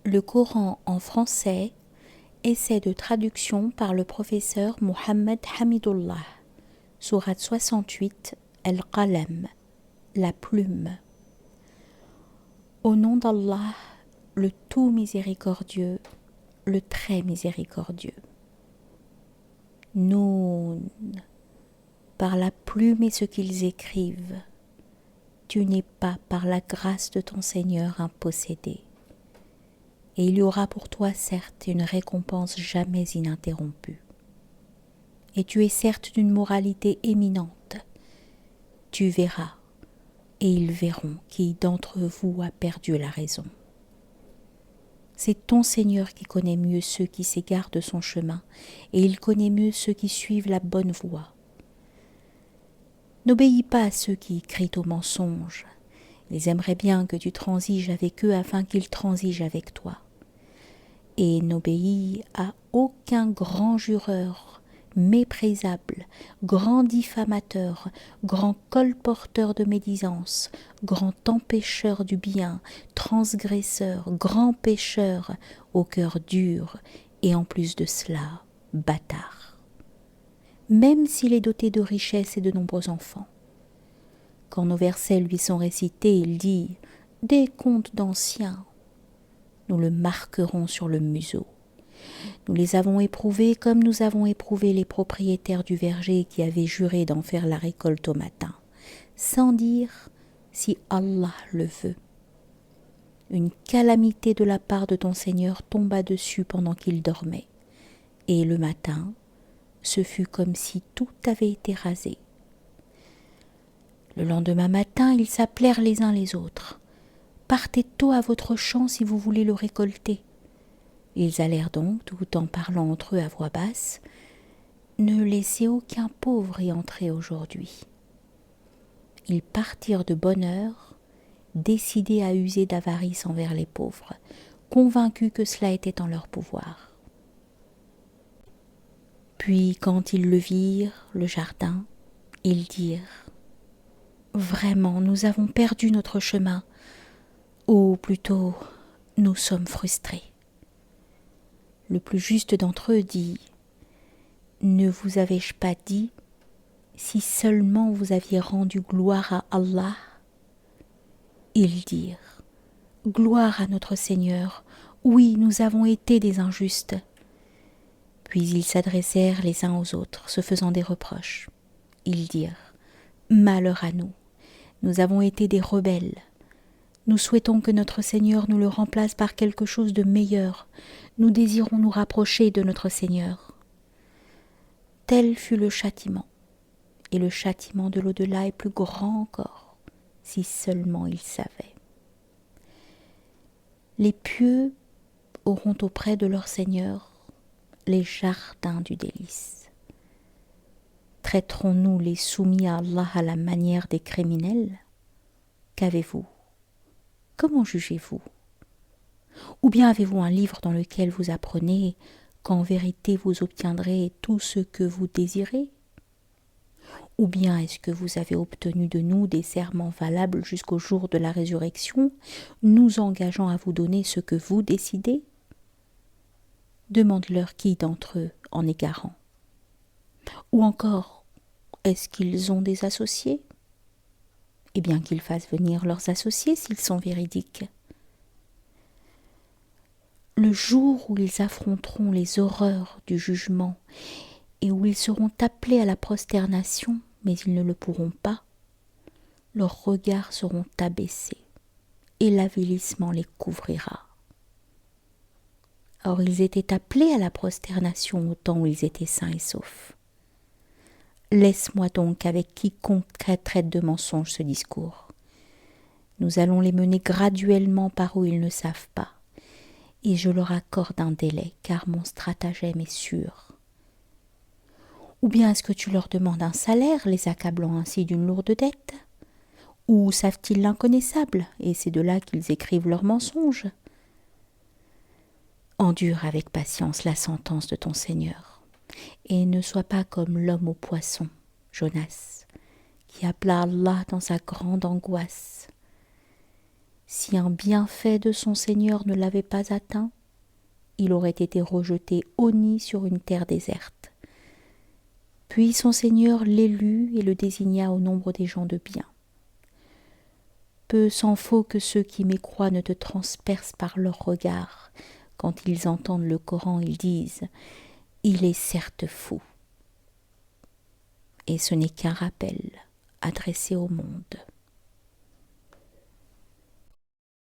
Le Coran en français, essai de traduction par le professeur Mohammed Hamidullah. Sourate 68, Al-Qalam, la plume. Au nom d'Allah, le tout miséricordieux, le très miséricordieux. Noun, par la plume et ce qu'ils écrivent, tu n'es pas par la grâce de ton Seigneur un possédé. Et il y aura pour toi certes une récompense jamais ininterrompue. Et tu es certes d'une moralité éminente. Tu verras, et ils verront qui d'entre vous a perdu la raison. C'est ton Seigneur qui connaît mieux ceux qui s'égarent de son chemin, et il connaît mieux ceux qui suivent la bonne voie. N'obéis pas à ceux qui crient au mensonge. Ils aimeraient bien que tu transiges avec eux afin qu'ils transigent avec toi. Et n'obéis à aucun grand jureur, méprisable, grand diffamateur, grand colporteur de médisance, grand empêcheur du bien, transgresseur, grand pécheur, au cœur dur, et en plus de cela, bâtard. Même s'il est doté de richesses et de nombreux enfants. Quand nos versets lui sont récités, il dit « Des contes d'anciens ». Nous le marquerons sur le museau. Nous les avons éprouvés comme nous avons éprouvé les propriétaires du verger qui avaient juré d'en faire la récolte au matin, sans dire si Allah le veut. Une calamité de la part de ton Seigneur tomba dessus pendant qu'il dormait, et le matin, ce fut comme si tout avait été rasé. Le lendemain matin, ils s'appelèrent les uns les autres. Partez tôt à votre champ si vous voulez le récolter. Ils allèrent donc, tout en parlant entre eux à voix basse, ne laissez aucun pauvre y entrer aujourd'hui. Ils partirent de bonne heure, décidés à user d'avarice envers les pauvres, convaincus que cela était en leur pouvoir. Puis, quand ils le virent, le jardin, ils dirent « Vraiment, nous avons perdu notre chemin. Ou plutôt, nous sommes frustrés. » Le plus juste d'entre eux dit « Ne vous avais-je pas dit, si seulement vous aviez rendu gloire à Allah ?» Ils dirent « Gloire à notre Seigneur, oui, nous avons été des injustes. » Puis ils s'adressèrent les uns aux autres, se faisant des reproches. Ils dirent « Malheur à nous, nous avons été des rebelles. » Nous souhaitons que notre Seigneur nous le remplace par quelque chose de meilleur. Nous désirons nous rapprocher de notre Seigneur. Tel fut le châtiment. Et le châtiment de l'au-delà est plus grand encore, si seulement ils savaient. Les pieux auront auprès de leur Seigneur les jardins du délice. Traiterons-nous les soumis à Allah à la manière des criminels ? Qu'avez-vous ? Comment jugez-vous ? Ou bien avez-vous un livre dans lequel vous apprenez qu'en vérité vous obtiendrez tout ce que vous désirez ? Ou bien est-ce que vous avez obtenu de nous des serments valables jusqu'au jour de la résurrection, nous engageant à vous donner ce que vous décidez ? Demande-leur qui d'entre eux en est garant. Ou encore, est-ce qu'ils ont des associés ? Eh bien qu'ils fassent venir leurs associés s'ils sont véridiques. Le jour où ils affronteront les horreurs du jugement et où ils seront appelés à la prosternation, mais ils ne le pourront pas, leurs regards seront abaissés et l'avilissement les couvrira. Or ils étaient appelés à la prosternation au temps où ils étaient sains et saufs. Laisse-moi donc avec quiconque traite de mensonge ce discours. Nous allons les mener graduellement par où ils ne savent pas, et je leur accorde un délai, car mon stratagème est sûr. Ou bien est-ce que tu leur demandes un salaire, les accablant ainsi d'une lourde dette ? Ou savent-ils l'inconnaissable, et c'est de là qu'ils écrivent leurs mensonges ? Endure avec patience la sentence de ton Seigneur, et ne sois pas comme l'homme au poisson, Jonas, qui appela Allah dans sa grande angoisse. Si un bienfait de son Seigneur ne l'avait pas atteint, il aurait été rejeté honni sur une terre déserte. Puis son Seigneur l'élut et le désigna au nombre des gens de bien. Peu s'en faut que ceux qui mécroient ne te transpercent par leurs regards. Quand ils entendent le Coran, ils disent « Il est certes fou ». Et ce n'est qu'un rappel adressé au monde.